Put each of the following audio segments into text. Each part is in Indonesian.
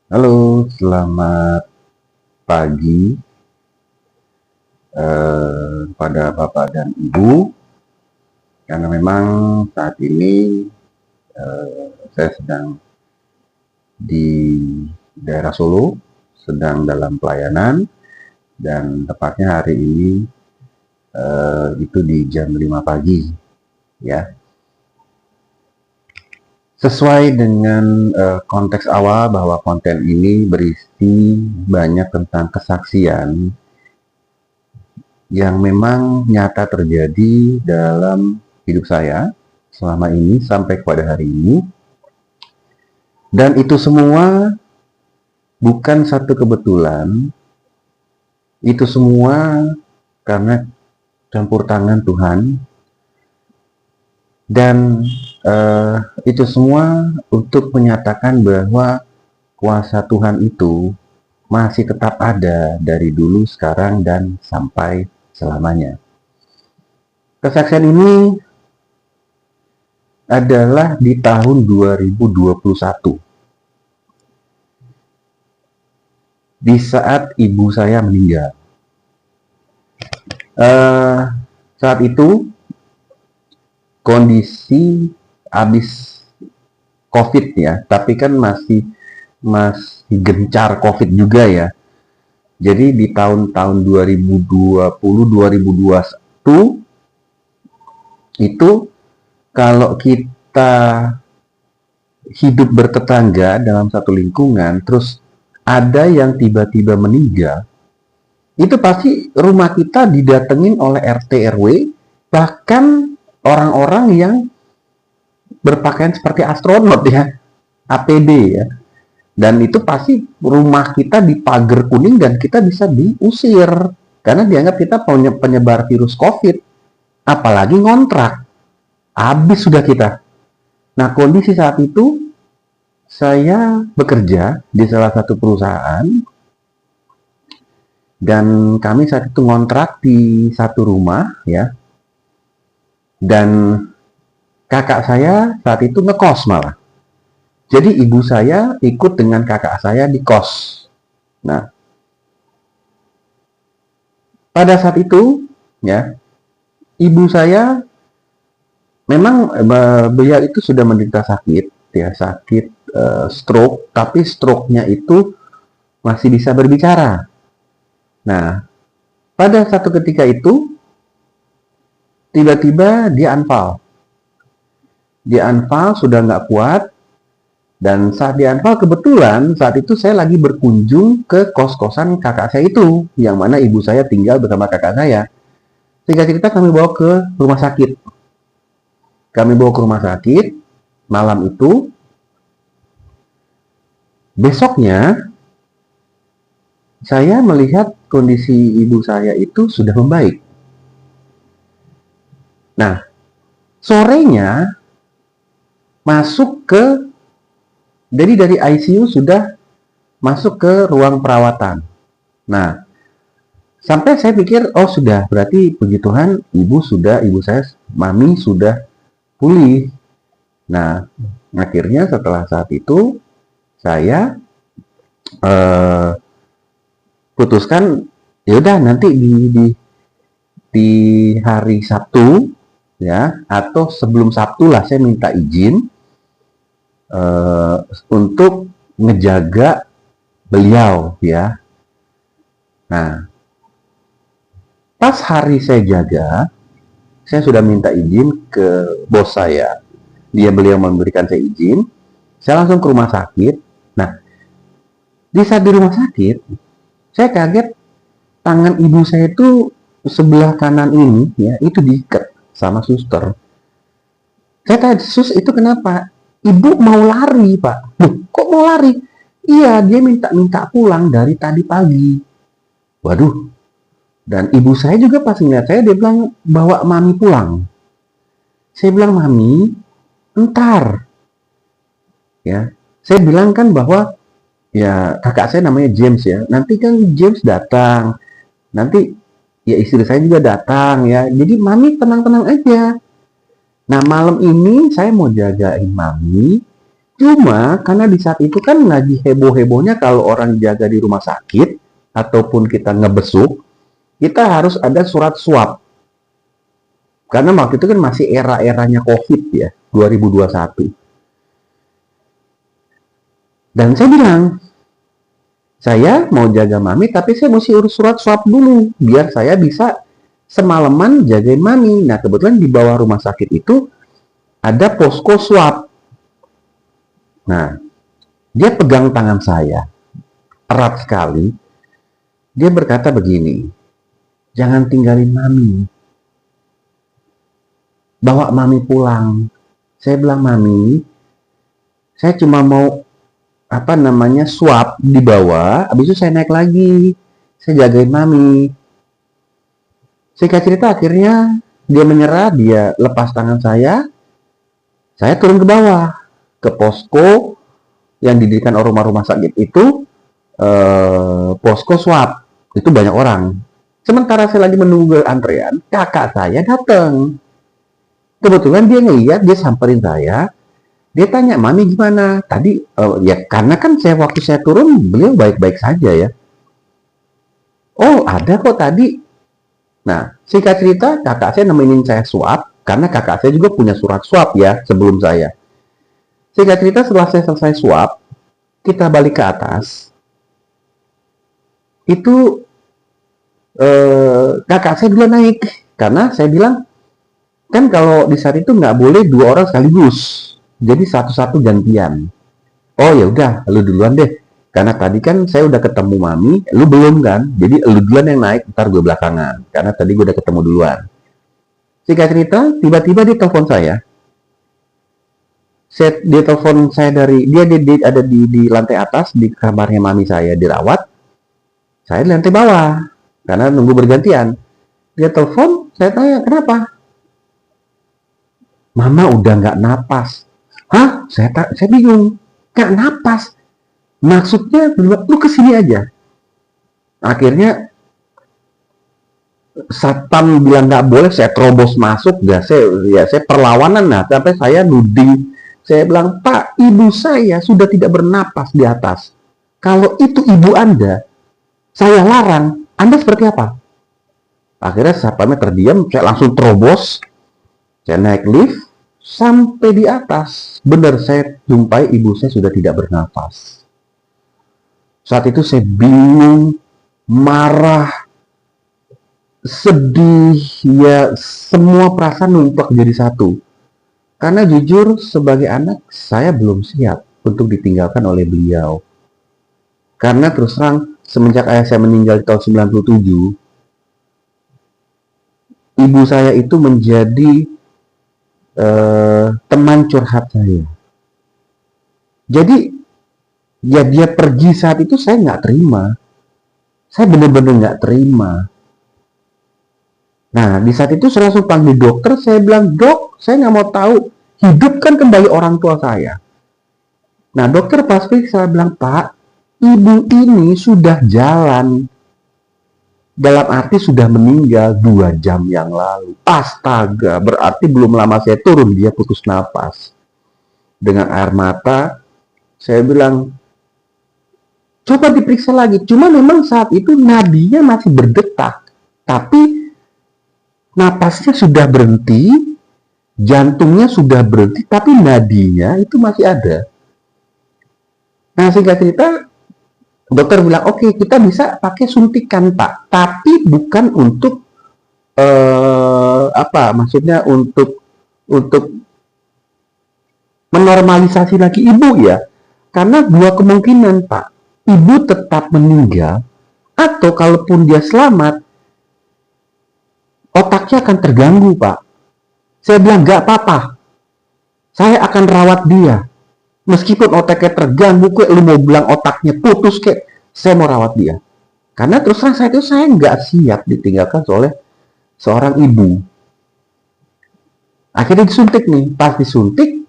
Halo, selamat pagi pada Bapak dan Ibu. Karena memang saat ini saya sedang di daerah Solo, sedang dalam pelayanan, dan tepatnya hari ini itu di jam 5 pagi, ya. Sesuai dengan konteks awal bahwa konten ini berisi banyak tentang kesaksian yang memang nyata terjadi dalam hidup saya selama ini sampai kepada hari ini, dan itu semua bukan satu kebetulan, itu semua karena campur tangan Tuhan, dan itu semua untuk menyatakan bahwa kuasa Tuhan itu masih tetap ada dari dulu, sekarang, dan sampai selamanya. Kesaksian ini adalah di tahun 2021, di saat ibu saya meninggal. Saat itu kondisi habis COVID ya, tapi kan masih gencar COVID juga ya. Jadi di tahun-tahun 2020, 2021 itu kalau kita hidup bertetangga dalam satu lingkungan, terus ada yang tiba-tiba meninggal, itu pasti rumah kita didatengin oleh RT RW, bahkan orang-orang yang berpakaian seperti astronot ya, APD ya. Dan itu pasti rumah kita dipagar kuning dan kita bisa diusir karena dianggap kita penyebar virus COVID. Apalagi ngontrak, habis sudah kita. Nah, kondisi saat itu saya bekerja di salah satu perusahaan, dan kami saat itu ngontrak di satu rumah ya. Dan kakak saya saat itu ngekos malah. Jadi ibu saya ikut dengan kakak saya di kos. Nah, pada saat itu ya, ibu saya memang beliau itu sudah menderita sakit ya, sakit stroke, tapi stroke-nya itu masih bisa berbicara. Nah, pada satu ketika itu tiba-tiba dia unfall. Dia unfall sudah nggak kuat, dan saat dia unfall kebetulan saat itu saya lagi berkunjung ke kos-kosan kakak saya itu, yang mana ibu saya tinggal bersama kakak saya. Singkat cerita kami bawa ke rumah sakit. Malam itu. Besoknya saya melihat kondisi ibu saya itu sudah membaik. Nah, sorenya masuk ke, jadi dari ICU sudah masuk ke ruang perawatan. Nah, sampai saya pikir, oh sudah, berarti puji Tuhan ibu saya, mami sudah pulih. Nah, akhirnya setelah saat itu saya putuskan yaudah nanti di hari Sabtu ya, atau sebelum Sabtu lah saya minta izin untuk ngejaga beliau ya. Nah, pas hari saya jaga, saya sudah minta izin ke bos saya. Beliau memberikan saya izin. Saya langsung ke rumah sakit. Nah, di saat di rumah sakit, saya kaget tangan ibu saya itu sebelah kanan ini ya, itu diikat sama suster. Saya tanya, sus itu kenapa? Ibu mau lari, Pak. Loh, kok mau lari? Iya, dia minta pulang dari tadi pagi. Waduh. Dan ibu saya juga pas ngeliat saya, dia bilang bawa mami pulang. Saya bilang, mami, entar. Ya, saya bilang kan bahwa ya kakak saya namanya James ya. Nanti kan James datang. Nanti ya istri saya juga datang ya. Jadi mami tenang-tenang aja. Nah, malam ini saya mau jagain mami Cuma karena di saat itu kan lagi heboh-hebohnya kalau orang jaga di rumah sakit ataupun kita ngebesuk, kita harus ada surat swab. Karena waktu itu kan masih era-eranya COVID ya, 2021. Dan saya bilang, saya mau jaga mami tapi saya mesti urus surat swab dulu biar saya bisa semalaman jagain mami. Nah, kebetulan di bawah rumah sakit itu ada posko swab. Nah, dia pegang tangan saya erat sekali. Dia berkata begini, jangan tinggalin mami, bawa mami pulang. Saya bilang, mami, saya cuma mau swab di bawah, habis itu saya naik lagi, saya jagain mami. Singkat cerita akhirnya dia menyerah, dia lepas tangan saya turun ke bawah ke posko yang didirikan oleh rumah sakit itu, posko swab. Itu banyak orang. Sementara saya lagi menunggu antrean, kakak saya datang. Kebetulan dia ngeliat, dia samperin saya. Dia tanya, mami gimana? Tadi, ya karena kan waktu saya turun, beliau baik-baik saja ya. Oh, ada kok tadi. Nah, singkat cerita, kakak saya nemenin saya swab, karena kakak saya juga punya surat swab ya, sebelum saya. Singkat cerita, setelah saya selesai swab, kita balik ke atas. Itu, kakak saya dulu naik. Karena saya bilang, kan kalau di saat itu nggak boleh 2 orang sekaligus. Jadi satu-satu gantian. Oh ya udah, lu duluan deh. Karena tadi kan saya udah ketemu mami, lu belum kan? Jadi lu duluan yang naik, ntar gue belakangan. Karena tadi gue udah ketemu duluan. Singkat cerita, tiba-tiba dia telepon saya. Dia telepon saya dia ada di lantai atas, di kamarnya mami saya dirawat. Saya di lantai bawah, karena nunggu bergantian. Dia telepon, saya tanya, kenapa? Mama udah nggak napas. Hah? Saya bingung. Nggak napas. Maksudnya, lu kesini aja. Akhirnya, satpam bilang nggak boleh, saya terobos masuk. Saya perlawanan. Nah, sampai saya nuding. Saya bilang, Pak, ibu saya sudah tidak bernapas di atas. Kalau itu ibu Anda, saya larang. Anda seperti apa? Akhirnya satpamnya terdiam. Saya langsung terobos. Saya naik lift. Sampai di atas, benar saya jumpai ibu saya sudah tidak bernafas. Saat itu saya bingung, marah, sedih, ya semua perasaan numpuk jadi satu. Karena jujur sebagai anak, saya belum siap untuk ditinggalkan oleh beliau. Karena terus terang, semenjak ayah saya meninggal di tahun 97, ibu saya itu menjadi teman curhat saya. Jadi ya dia pergi saat itu saya nggak terima. Saya benar-benar nggak terima. Nah di saat itu saya langsung panggil dokter. Saya bilang, dok, saya nggak mau tahu. Hidupkan kembali orang tua saya. Nah dokter pasti saya bilang, Pak, ibu ini sudah jalan. Dalam arti sudah meninggal 2 jam yang lalu. Astaga, berarti belum lama saya turun, dia putus nafas. Dengan air mata, saya bilang, coba diperiksa lagi. Cuma memang saat itu nadinya masih berdetak. Tapi, napasnya sudah berhenti, jantungnya sudah berhenti, tapi nadinya itu masih ada. Nah, singkat cerita, dokter bilang, oke, kita bisa pakai suntikan, Pak. Tapi bukan untuk maksudnya untuk menormalisasi lagi ibu ya. Karena 2 kemungkinan, Pak. Ibu tetap meninggal atau kalaupun dia selamat, otaknya akan terganggu, Pak. Saya bilang, nggak apa-apa. Saya akan rawat dia. Meskipun otaknya terganggu, lu mau bilang otaknya putus, saya mau rawat dia. Karena terus terang saya nggak siap ditinggalkan oleh seorang ibu. Akhirnya disuntik nih. Pas disuntik,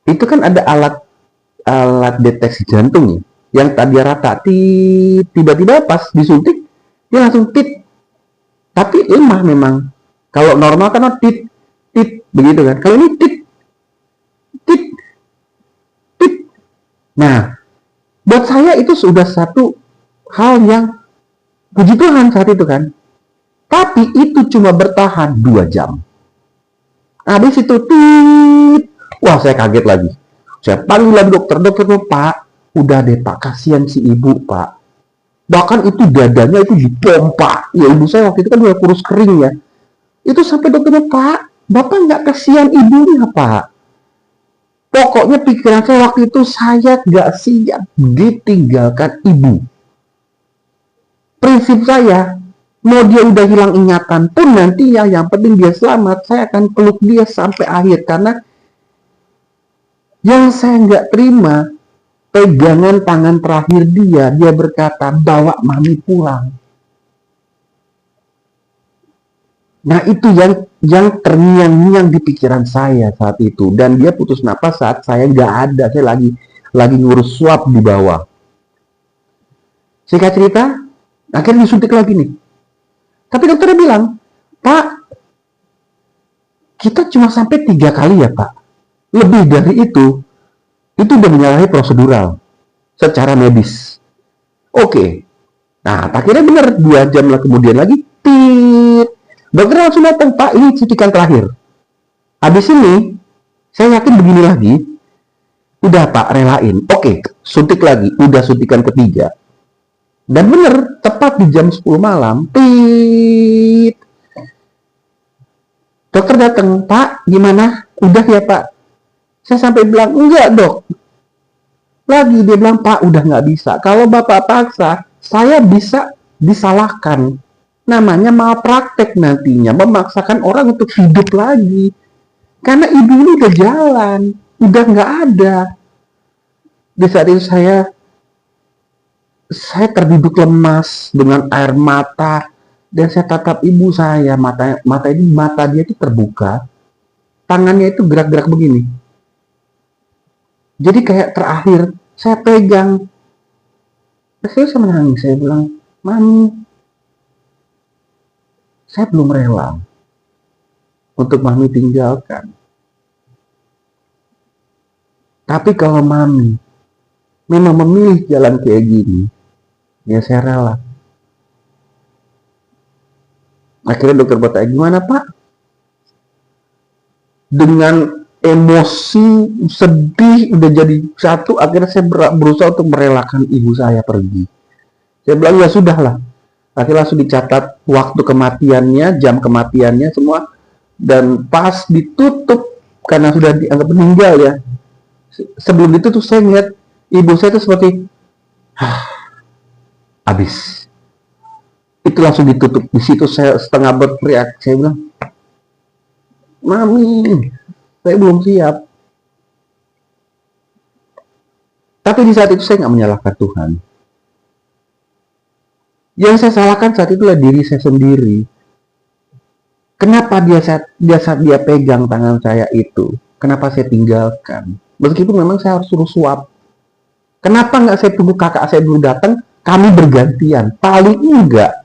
itu kan ada alat deteksi jantung nih. Yang tadi rata, tiba-tiba pas disuntik, dia langsung tit. Tapi lemah memang. Kalau normal kan tit, begitu kan. Kalau ini tit. Nah, buat saya itu sudah satu hal yang puji Tuhan saat itu kan. Tapi itu cuma bertahan 2 jam. Habis itu, wah saya kaget lagi. Saya panggil lagi dokter, Pak, udah deh Pak, kasihan si ibu Pak. Bahkan itu dadanya itu dipompa. Ya ibu saya waktu itu kan udah kurus kering ya. Itu sampai dokternya, Pak, Bapak nggak kasihan ibunya Pak. Pokoknya pikiran saya waktu itu, saya nggak siap ditinggalkan ibu. Prinsip saya, mau dia udah hilang ingatan pun nanti ya, yang penting dia selamat, saya akan peluk dia sampai akhir. Karena yang saya nggak terima, pegangan tangan terakhir dia berkata, bawa mami pulang. Nah itu yang terngiang-ngiang di pikiran saya saat itu. Dan dia putus napas saat saya nggak ada. Saya lagi ngurus swab di bawah. Singkat cerita, akhirnya disuntik lagi nih. Tapi dokternya bilang, Pak, kita cuma sampai 3 kali ya Pak. Lebih dari itu udah menyalahi prosedural secara medis. Oke. Nah, akhirnya benar 2 jam lah kemudian lagi, dokter langsung datang, Pak, ini suntikan terakhir. Habis ini, saya yakin begini lagi, udah Pak, relain. Oke, suntik lagi, udah suntikan ketiga. Dan bener, tepat di jam 10 malam, dokter datang, Pak, gimana? Udah ya Pak? Saya sampai bilang, enggak dok. Lagi dia bilang, Pak, udah nggak bisa. Kalau Bapak paksa, saya bisa disalahkan. Namanya malpraktek nantinya, memaksakan orang untuk hidup lagi. Karena ibu ini udah jalan, udah nggak ada. Di saat itu saya terduduk lemas dengan air mata, dan saya tatap ibu saya, mata dia itu terbuka, tangannya itu gerak-gerak begini. Jadi kayak terakhir saya pegang, saya menangis, saya bilang, Mami, saya belum rela untuk Mami tinggalkan. Tapi kalau Mami memang memilih jalan kayak gini, ya saya rela. Akhirnya dokter bertanya, gimana Pak? Dengan emosi, sedih, udah jadi satu, akhirnya saya berusaha untuk merelakan ibu saya pergi. Saya bilang, ya sudahlah. Akhirnya langsung dicatat waktu kematiannya, jam kematiannya semua, dan pas ditutup karena sudah dianggap meninggal ya. Sebelum itu tuh saya ngeliat ibu saya tuh seperti habis. Itu langsung ditutup. Di situ saya setengah berteriak. Saya bilang, Mami, saya belum siap. Tapi di saat itu saya nggak menyalahkan Tuhan. Yang saya salahkan saat itu adalah diri saya sendiri. Kenapa saat dia pegang tangan saya itu? Kenapa saya tinggalkan? Meskipun memang saya harus suruh suap. Kenapa nggak saya tunggu kakak saya dulu datang, kami bergantian? Paling enggak.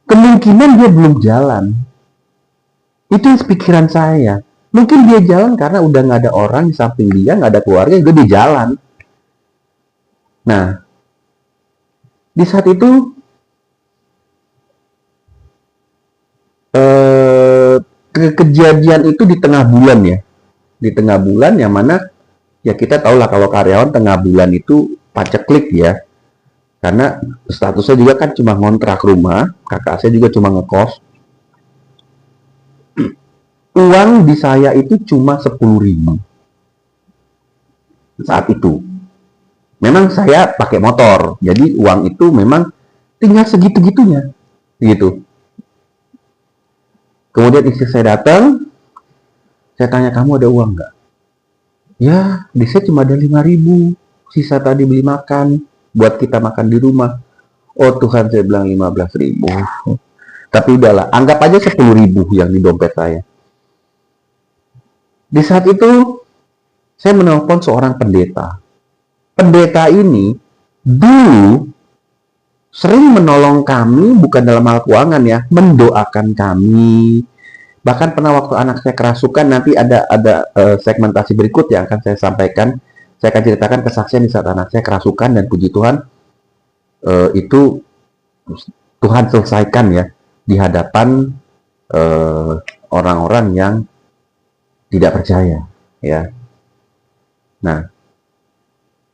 Kemungkinan dia belum jalan. Itu pikiran saya. Mungkin dia jalan karena udah nggak ada orang di samping dia, nggak ada keluarga, juga dia jalan. Nah, di saat itu kejadian itu di tengah bulan ya, di tengah bulan yang mana ya kita tahu lah kalau karyawan tengah bulan itu paceklik ya, karena statusnya juga kan cuma ngontrak rumah, kakak saya juga cuma ngekos. Uang di saya itu cuma 10.000 saat itu. Memang saya pakai motor, jadi uang itu memang tinggal segitu-gitunya, gitu. Kemudian istri saya datang, saya tanya, kamu ada uang nggak? Ya, di saya cuma ada 5.000, sisa tadi beli makan, buat kita makan di rumah. Oh Tuhan, saya bilang 15.000. Tapi udahlah, anggap aja 10.000 yang di dompet saya. Di saat itu, saya menelpon seorang pendeta. Pendeta ini dulu sering menolong kami, bukan dalam hal keuangan ya, mendoakan kami, Bahkan pernah waktu anak saya kerasukan, nanti ada segmentasi berikut yang akan saya sampaikan. Saya akan ceritakan kesaksian di saat anak saya kerasukan, dan puji Tuhan itu Tuhan selesaikan ya di hadapan orang-orang yang tidak percaya ya. Nah,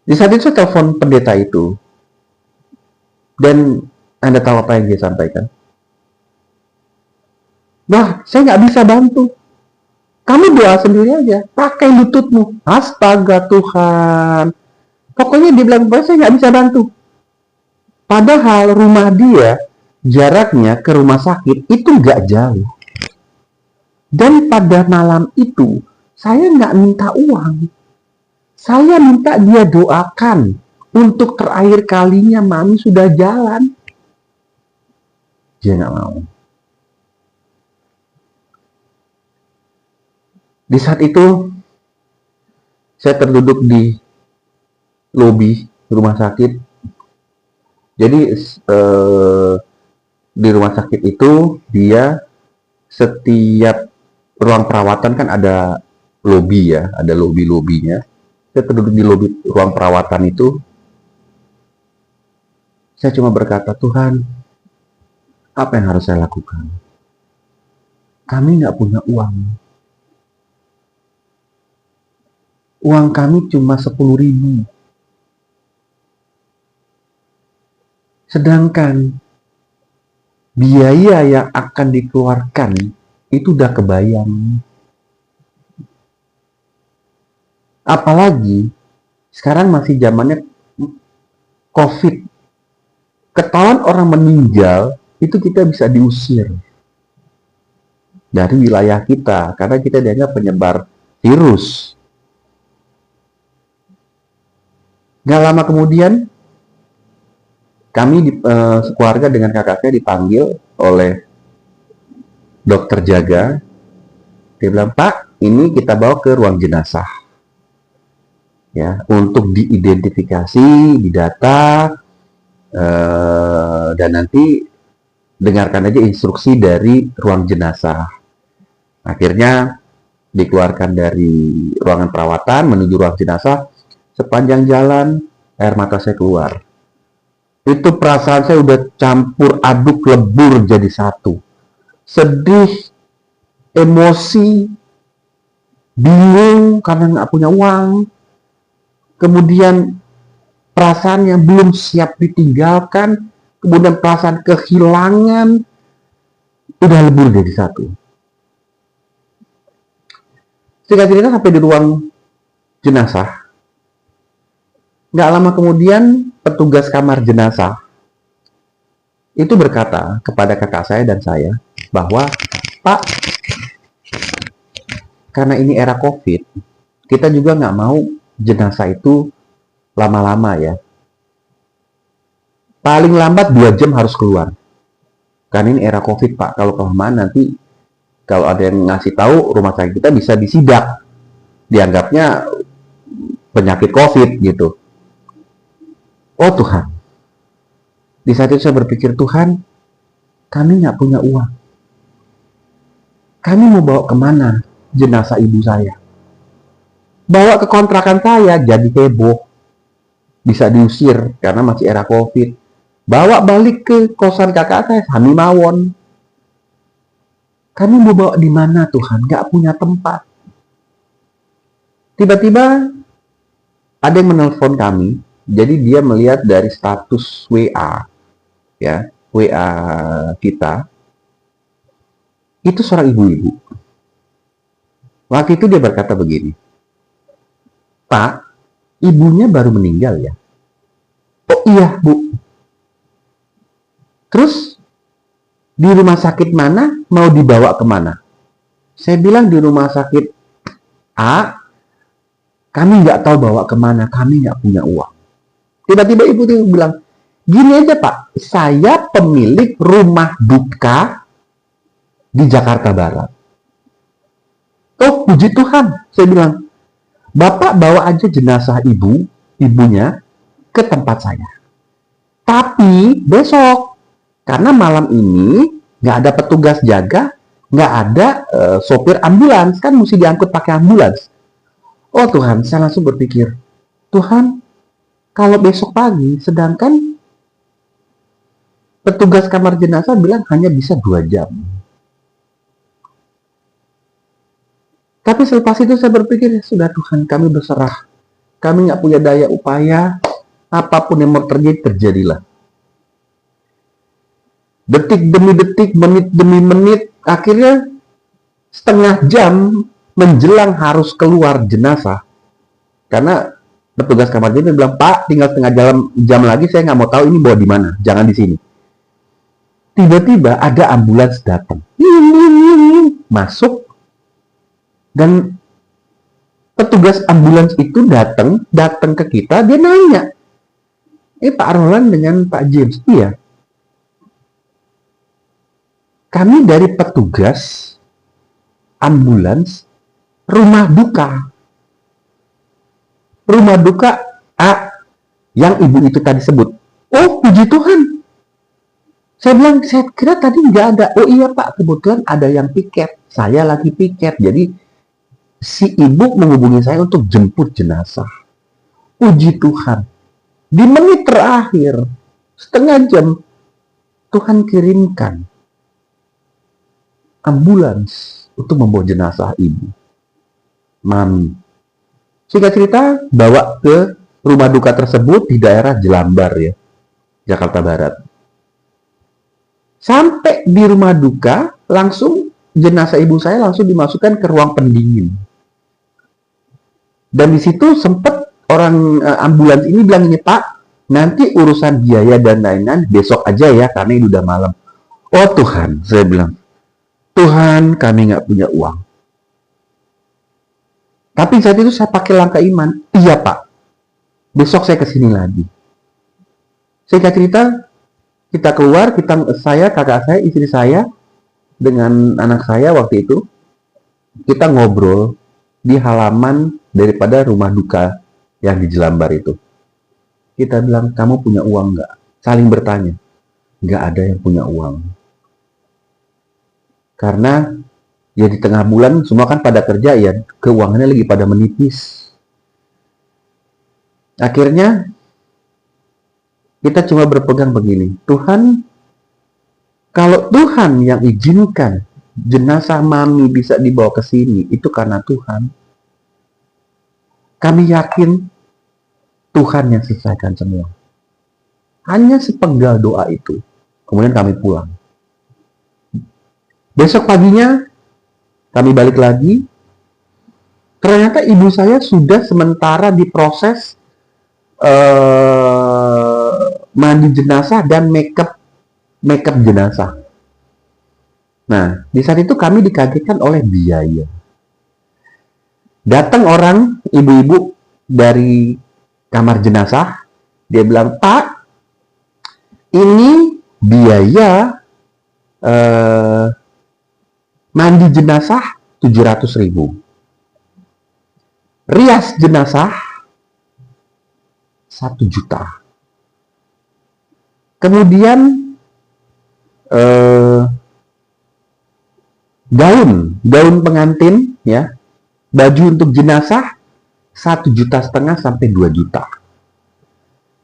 di saat itu saya telepon pendeta itu, dan Anda tahu apa yang dia sampaikan? Nah, saya nggak bisa bantu. Kamu doa sendiri aja, pakai lututmu. Astaga Tuhan. Pokoknya dia bilang, saya nggak bisa bantu. Padahal rumah dia, jaraknya ke rumah sakit itu nggak jauh. Dan pada malam itu, saya nggak minta uang. Saya minta dia doakan. Untuk terakhir kalinya Mami sudah jalan. Dia nggak mau. Di saat itu, saya terduduk di lobi rumah sakit. Jadi di rumah sakit itu, dia setiap ruang perawatan kan ada lobi ya, ada lobi-lobinya. Saya terduduk di lobi ruang perawatan itu. Saya cuma berkata, Tuhan, apa yang harus saya lakukan? Kami nggak punya uang. Uang kami cuma 10.000. Sedangkan biaya yang akan dikeluarkan itu udah kebayang. Apalagi sekarang masih zamannya COVID. Ketahuan orang meninggal, itu kita bisa diusir dari wilayah kita karena kita dianggap penyebar virus. Gak lama kemudian, kami sekeluarga dengan kakak saya dipanggil oleh dokter jaga. Dia bilang, Pak, ini kita bawa ke ruang jenazah. Ya, untuk diidentifikasi, didata, dan nanti dengarkan aja instruksi dari ruang jenazah. Akhirnya dikeluarkan dari ruangan perawatan menuju ruang jenazah. Sepanjang jalan, air mata saya keluar. Itu perasaan saya udah campur aduk lebur jadi satu. Sedih, emosi, bingung karena nggak punya uang. Kemudian perasaan yang belum siap ditinggalkan. Kemudian perasaan kehilangan. Udah lebur jadi satu. Singkat cerita sampai di ruang jenazah. Nggak lama kemudian, petugas kamar jenazah itu berkata kepada kakak saya dan saya bahwa, Pak, karena ini era COVID, kita juga nggak mau jenazah itu lama-lama ya. Paling lambat 2 jam harus keluar. Karena ini era COVID, Pak. Kalau kelamaan nanti, kalau ada yang ngasih tahu, rumah sakit kita bisa disidak. Dianggapnya penyakit COVID gitu. Oh Tuhan, di saat itu saya berpikir, Tuhan, kami nggak punya uang. Kami mau bawa kemana jenazah ibu saya? Bawa ke kontrakan saya, jadi heboh. Bisa diusir karena masih era COVID. Bawa balik ke kosan kakak saya, Hami Mawon. Kami mau bawa di mana Tuhan? Nggak punya tempat. Tiba-tiba ada yang menelpon kami. Jadi dia melihat dari status WA, ya, WA kita, itu seorang ibu-ibu. Waktu itu dia berkata begini, Pak, ibunya baru meninggal ya? Oh iya Bu. Terus di rumah sakit mana? Mau dibawa kemana? Saya bilang di rumah sakit A, kami nggak tahu bawa kemana, kami nggak punya uang. Tiba-tiba ibu itu bilang, gini aja Pak, saya pemilik rumah duka di Jakarta Barat. Oh puji Tuhan, saya bilang, Bapak bawa aja jenazah ibunya ke tempat saya. Tapi besok, karena malam ini nggak ada petugas jaga, nggak ada sopir ambulans, kan mesti diangkut pakai ambulans. Oh Tuhan, saya langsung berpikir, Tuhan, kalau besok pagi, sedangkan petugas kamar jenazah bilang hanya bisa 2 jam. Tapi selepas itu saya berpikir, ya sudah Tuhan, kami berserah. Kami nggak punya daya upaya, apapun yang mau terjadi, terjadilah. Detik demi detik, menit demi menit, akhirnya setengah jam menjelang harus keluar jenazah. Karena petugas kamar jenazah bilang, Pak, tinggal setengah jam lagi, saya nggak mau tahu ini bawa di mana, jangan di sini. Tiba-tiba ada ambulans datang, masuk, dan petugas ambulans itu datang ke kita, dia nanya, Pak Roland dengan Pak James, iya. Kami dari petugas ambulans rumah duka. Rumah duka yang ibu itu tadi sebut. Oh, puji Tuhan. Saya bilang, saya kira tadi nggak ada. Oh iya Pak, kebetulan ada yang piket. Saya lagi piket. Jadi si ibu menghubungi saya untuk jemput jenazah. Puji Tuhan. Di menit terakhir, setengah jam, Tuhan kirimkan ambulans untuk membawa jenazah ibu. Mami. Singkat cerita, bawa ke rumah duka tersebut di daerah Jelambar ya, Jakarta Barat. Sampai di rumah duka, langsung jenazah ibu saya langsung dimasukkan ke ruang pendingin. Dan di situ sempat orang ambulans ini bilang ini, Pak, nanti urusan biaya dan lain-lain besok aja ya, karena ini udah malam. Oh Tuhan, saya bilang, Tuhan, kami nggak punya uang. Tapi saat itu saya pakai langkah iman. Iya Pak, besok saya kesini lagi. Singkat cerita, kita keluar, saya, kakak saya, istri saya, dengan anak saya waktu itu, kita ngobrol di halaman daripada rumah duka yang di Jelambar itu. Kita bilang, kamu punya uang nggak? Saling bertanya. Nggak ada yang punya uang. Karena ya di tengah bulan semua kan pada kerja ya, keuangannya lagi pada menipis. Akhirnya kita cuma berpegang begini, Tuhan, kalau Tuhan yang izinkan jenazah mami bisa dibawa ke sini, itu karena Tuhan. Kami yakin Tuhan yang selesaikan semua. Hanya sepenggal doa itu. Kemudian kami pulang. Besok paginya kami balik lagi. Ternyata ibu saya sudah sementara diproses mandi jenazah dan makeup jenazah. Nah, di saat itu kami dikagetkan oleh biaya. Datang orang ibu-ibu dari kamar jenazah, dia bilang, Pak, ini biaya mandi jenazah 700.000. Rias jenazah 1 juta. Kemudian gaun pengantin ya, baju untuk jenazah 1,5 juta sampai 2 juta.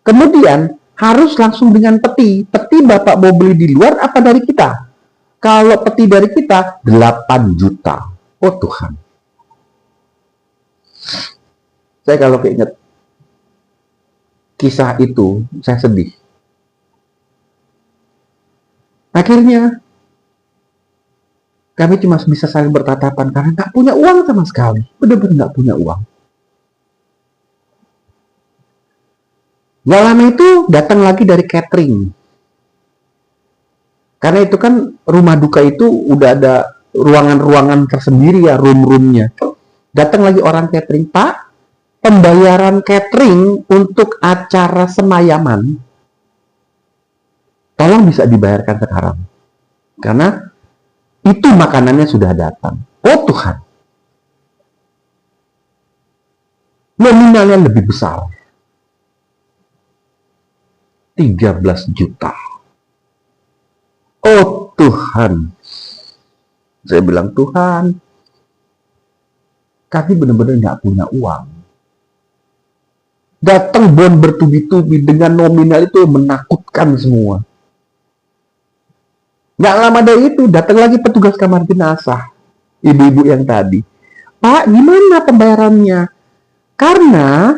Kemudian harus langsung dengan peti. Peti Bapak mau beli di luar apa dari kita? Kalau peti dari kita 8 juta. Oh Tuhan. Saya kalau keinget kisah itu, saya sedih. Akhirnya kami cuma bisa saling bertatapan karena nggak punya uang sama sekali. Benar-benar nggak punya uang. Gak lama itu datang lagi dari catering. Karena itu kan rumah duka itu udah ada ruangan-ruangan tersendiri ya, room-roomnya. Datang lagi orang catering, Pak, pembayaran catering untuk acara semayaman, tolong bisa dibayarkan sekarang. Karena itu makanannya sudah datang. Oh Tuhan. Nominalnya lebih besar. 13 juta. Oh Tuhan. Saya bilang, Tuhan, kami benar-benar nggak punya uang. Datang bon bertubi-tubi dengan nominal itu menakutkan semua. Nggak lama dari itu, datang lagi petugas kamar jenazah. Ibu-ibu yang tadi. Pak, gimana pembayarannya? Karena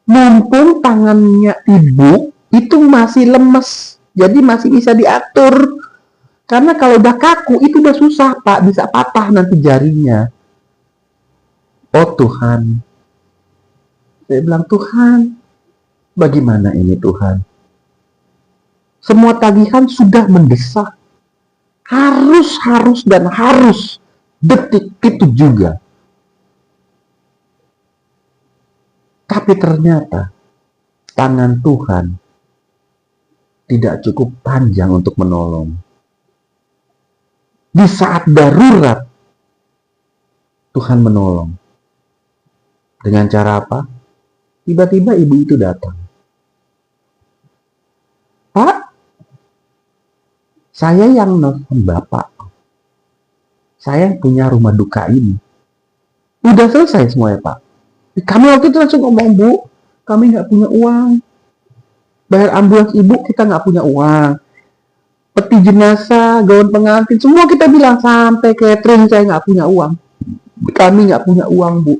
mumpung tangannya ibu itu masih lemes. Jadi masih bisa diatur. Karena kalau udah kaku, itu udah susah, Pak. Bisa patah nanti jarinya. Oh Tuhan. Saya bilang, Tuhan, bagaimana ini Tuhan? Semua tagihan sudah mendesak. Harus dan harus. Detik itu juga. Tapi ternyata tangan Tuhan tidak cukup panjang untuk menolong. Di saat darurat, Tuhan menolong. Dengan cara apa? Tiba-tiba ibu itu datang. Pak, saya yang nelfon Bapak. Saya yang punya rumah duka ini. Udah selesai semuanya, Pak. Kami waktu itu langsung ngomong, Bu, kami nggak punya uang. Bayar ambulans ibu, kita nggak punya uang. Peti jenazah, gaun pengantin, semua kita bilang, sampai catering saya nggak punya uang. Kami nggak punya uang, Bu.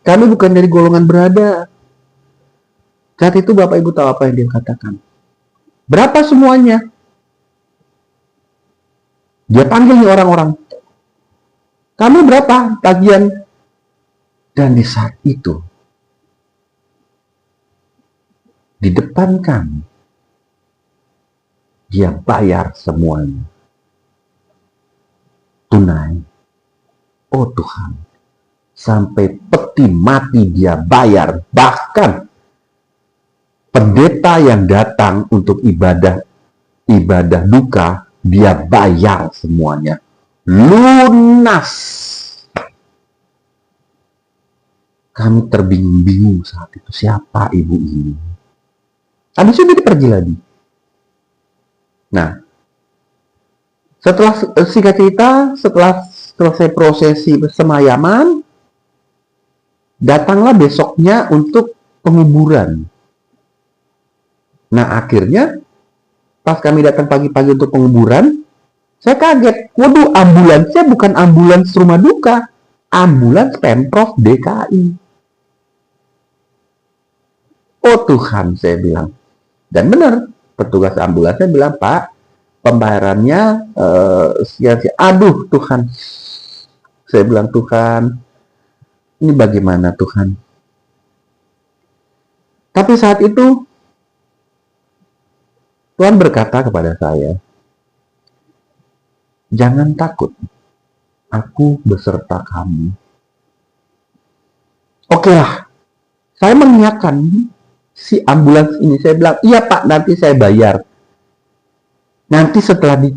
Kami bukan dari golongan berada. Saat itu Bapak Ibu tahu apa yang dia katakan. Berapa semuanya? Dia panggil nih orang-orang. Kamu berapa tagihan? Dan di saat itu, di depan kami, dia bayar semuanya. Tunai. Oh Tuhan, sampai peti mati dia bayar. Bahkan pendeta yang datang untuk ibadah duka, dia bayar semuanya. Lunas. Kami terbingung-bingung saat itu. Siapa ibu ini? Habis itu dia pergi lagi. Nah, setelah singkat cerita, setelah selesai prosesi semayaman, datanglah besoknya untuk penguburan. Nah, akhirnya pas kami datang pagi-pagi untuk penguburan, saya kaget. Waduh, ambulansnya bukan ambulans rumah duka, ambulans Pemprov DKI. Oh Tuhan, saya bilang. Dan benar, petugas ambulansnya bilang, Pak, pembayarannya sia-sia. Aduh Tuhan. Saya bilang, Tuhan, ini bagaimana Tuhan? Tapi saat itu Tuhan berkata kepada saya, jangan takut, aku beserta kamu. Oke lah, saya mengingatkan si ambulans ini. Saya bilang, iya Pak, nanti saya bayar. Nanti setelah di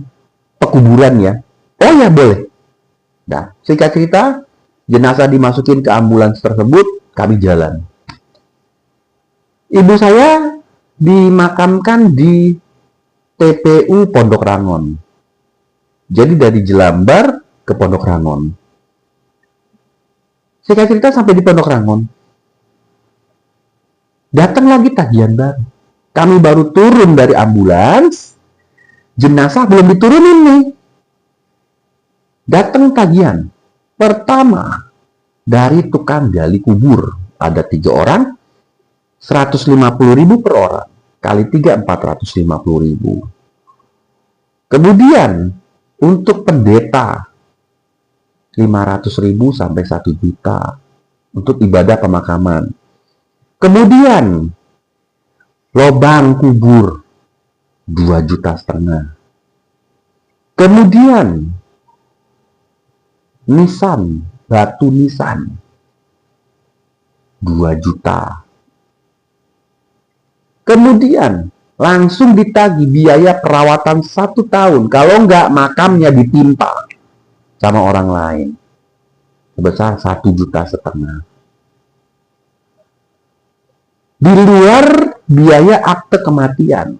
pekuburan ya. Oh ya boleh. Nah, singkat cerita, jenazah dimasukin ke ambulans tersebut, kami jalan. Ibu saya dimakamkan di TPU Pondok Rangon. Jadi dari Jelambar ke Pondok Rangon. Singkat cerita sampai di Pondok Rangon, datang lagi tagihan baru. Kami baru turun dari ambulans, jenazah belum diturunin nih. Datang tagihan. Pertama, dari tukang gali kubur. Ada 3 orang, 150.000 per orang. Kali 3, 450.000. Kemudian, untuk pendeta, 500.000 sampai 1 juta untuk ibadah pemakaman. Kemudian lobang kubur 2,5 juta. Kemudian nisan, batu nisan 2 juta. Kemudian langsung ditagih biaya perawatan 1 tahun. Kalau enggak, makamnya ditimpa sama orang lain sebesar 1,5 juta. Di luar biaya akte kematian.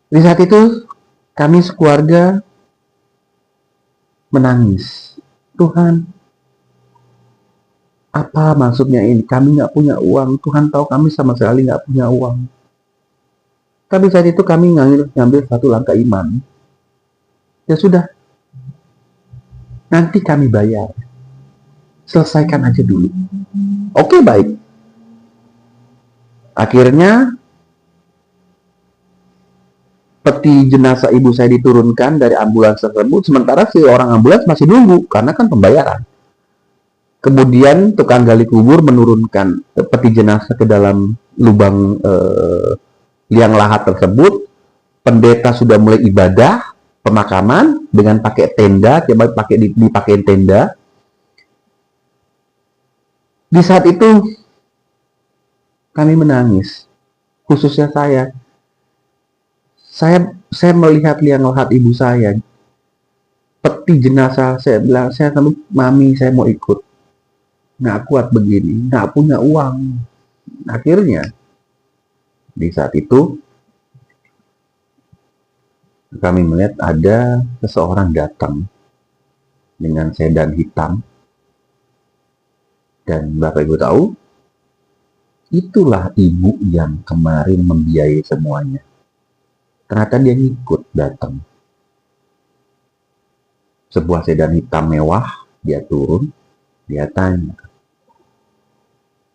Di saat itu kami sekeluarga menangis. Tuhan, apa maksudnya ini? Kami nggak punya uang. Tuhan tahu kami sama sekali nggak punya uang. Tapi saat itu kami ngambil satu langkah iman. Ya sudah, nanti kami bayar. Selesaikan aja dulu. Oke, baik. Akhirnya peti jenazah ibu saya diturunkan dari ambulans tersebut, sementara si orang ambulans masih nunggu karena kan pembayaran. Kemudian tukang gali kubur menurunkan peti jenazah ke dalam lubang liang lahat tersebut. Pendeta sudah mulai ibadah pemakaman dengan pakai tenda, coba dipakai tenda. Di saat itu kami menangis, khususnya saya. Saya melihat liang lahat ibu saya, peti jenazah. Saya bilang, saya sama mami, saya mau ikut. Nggak kuat begini, nggak punya uang. Akhirnya di saat itu kami melihat ada seseorang datang dengan sedan hitam, dan Bapak Ibu tahu, itulah ibu yang kemarin membiayai semuanya. Ternyata dia ngikut datang. Sebuah sedan hitam mewah, dia turun, dia tanya,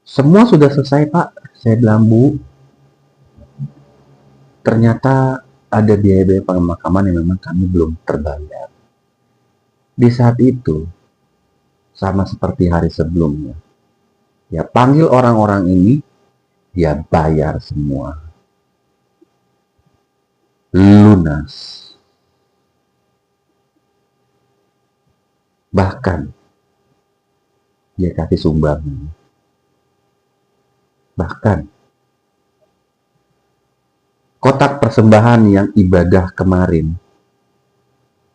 semua sudah selesai Pak? Saya bilang, Bu, ternyata ada biaya-biaya pemakaman yang memang kami belum terbayar. Di saat itu, sama seperti hari sebelumnya, ya panggil orang-orang ini, dia bayar semua. Lunas. Bahkan, dia kasih sumbangan. Bahkan, kotak persembahan yang ibadah kemarin,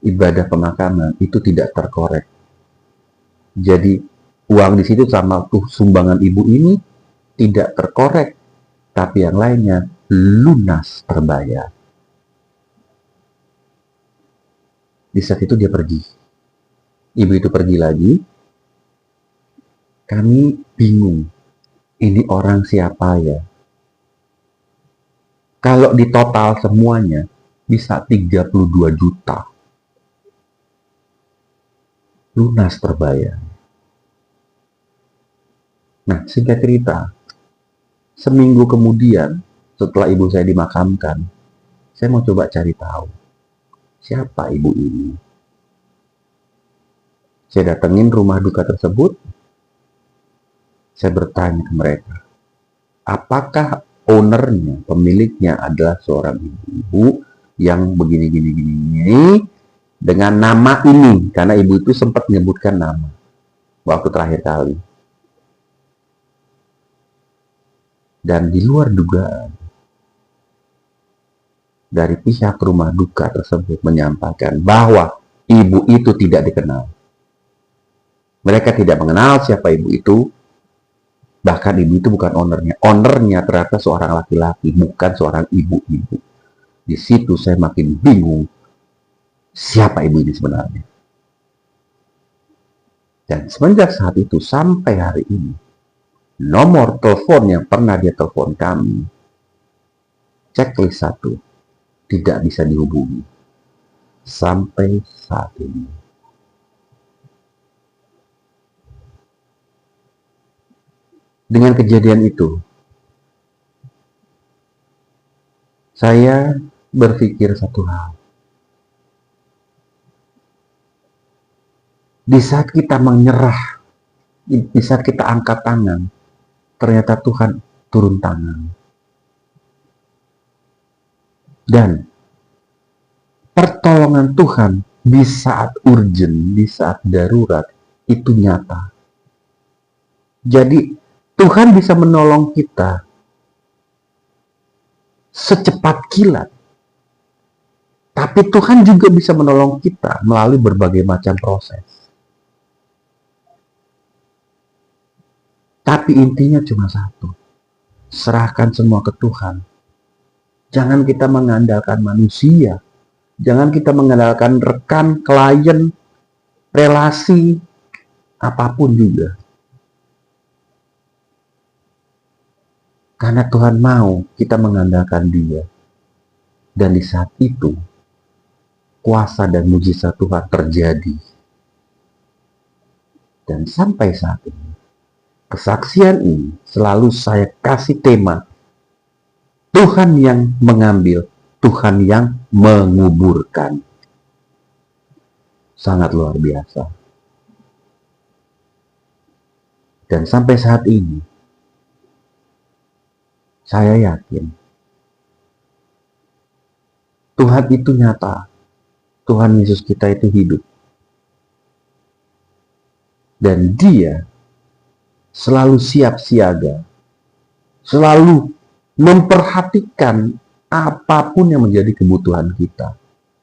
ibadah pemakaman, itu tidak terkorek. Jadi, uang di situ sama tuh sumbangan ibu ini tidak terkorek, tapi yang lainnya lunas terbayar. Di saat itu dia pergi. Ibu itu pergi lagi. Kami bingung. Ini orang siapa ya? Kalau di total semuanya bisa 32 juta. Lunas terbayar. Nah, singkat cerita, seminggu kemudian setelah ibu saya dimakamkan, saya mau coba cari tahu siapa ibu ini. Saya datengin rumah duka tersebut, saya bertanya ke mereka, apakah ownernya, pemiliknya adalah seorang ibu yang begini dengan nama ini, karena ibu itu sempat menyebutkan nama waktu terakhir kali. Dan di luar dugaan, dari pihak rumah duka tersebut menyampaikan bahwa ibu itu tidak dikenal. Mereka tidak mengenal siapa ibu itu, bahkan ibu itu bukan ownernya. Ownernya ternyata seorang laki-laki, bukan seorang ibu-ibu. Di situ saya makin bingung, siapa ibu ini sebenarnya. Dan semenjak saat itu sampai hari ini, nomor telepon yang pernah dia telepon kami, checklist 1, tidak bisa dihubungi. Sampai saat ini. Dengan kejadian itu, saya berpikir satu hal. Di saat kita menyerah, di saat kita angkat tangan, ternyata Tuhan turun tangan. Dan pertolongan Tuhan di saat urgent, di saat darurat, itu nyata. Jadi Tuhan bisa menolong kita secepat kilat. Tapi Tuhan juga bisa menolong kita melalui berbagai macam proses. Tapi intinya cuma satu. Serahkan semua ke Tuhan. Jangan kita mengandalkan manusia. Jangan kita mengandalkan rekan, klien, relasi, apapun juga. Karena Tuhan mau kita mengandalkan Dia. Dan di saat itu, kuasa dan mujizat Tuhan terjadi. Dan sampai saat ini, kesaksian ini selalu saya kasih tema, Tuhan yang mengambil, Tuhan yang menguburkan. Sangat luar biasa. Dan sampai saat ini, saya yakin Tuhan itu nyata. Tuhan Yesus kita itu hidup. Dan Dia selalu siap siaga. Selalu memperhatikan apapun yang menjadi kebutuhan kita.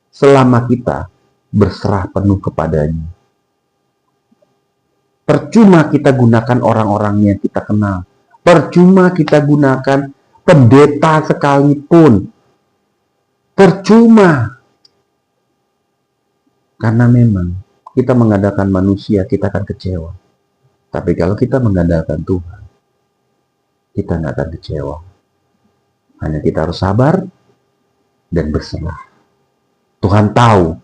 Selama kita berserah penuh kepadanya. Percuma kita gunakan orang-orang yang kita kenal. Percuma kita gunakan pendeta sekalipun. Percuma. Karena memang kita mengandalkan manusia, kita akan kecewa. Tapi kalau kita mengandalkan Tuhan, kita nggak akan kecewa. Hanya kita harus sabar dan berserah. Tuhan tahu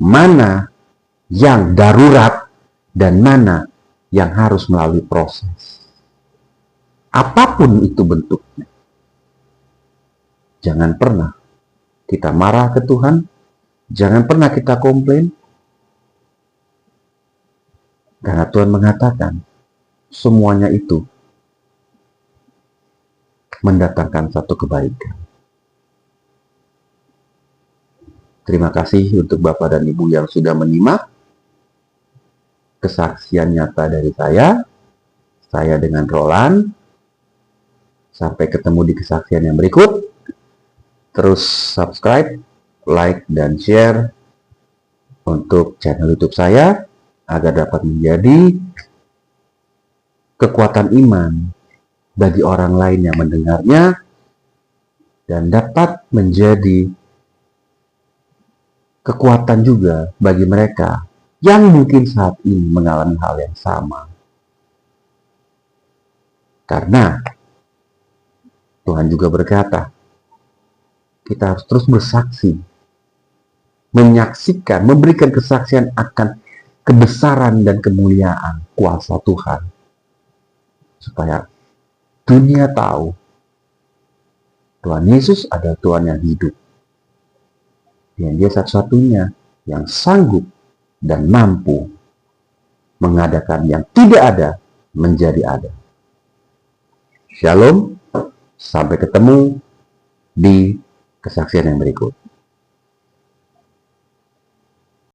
mana yang darurat dan mana yang harus melalui proses. Apapun itu bentuknya. Jangan pernah kita marah ke Tuhan. Jangan pernah kita komplain. Karena Tuhan mengatakan, semuanya itu mendatangkan satu kebaikan. Terima kasih untuk Bapak dan Ibu yang sudah menyimak kesaksian nyata dari saya. Saya dengan Roland. Sampai ketemu di kesaksian yang berikut. Terus subscribe, like, dan share untuk channel YouTube saya agar dapat menjadi kekuatan iman bagi orang lain yang mendengarnya dan dapat menjadi kekuatan juga bagi mereka yang mungkin saat ini mengalami hal yang sama. Karena Tuhan juga berkata, kita harus terus bersaksi, menyaksikan, memberikan kesaksian akan kebesaran dan kemuliaan kuasa Tuhan. Supaya dunia tahu Tuhan Yesus adalah Tuhan yang hidup. Dan Dia satu-satunya yang sanggup dan mampu mengadakan yang tidak ada menjadi ada. Shalom, sampai ketemu di kesaksian yang berikut.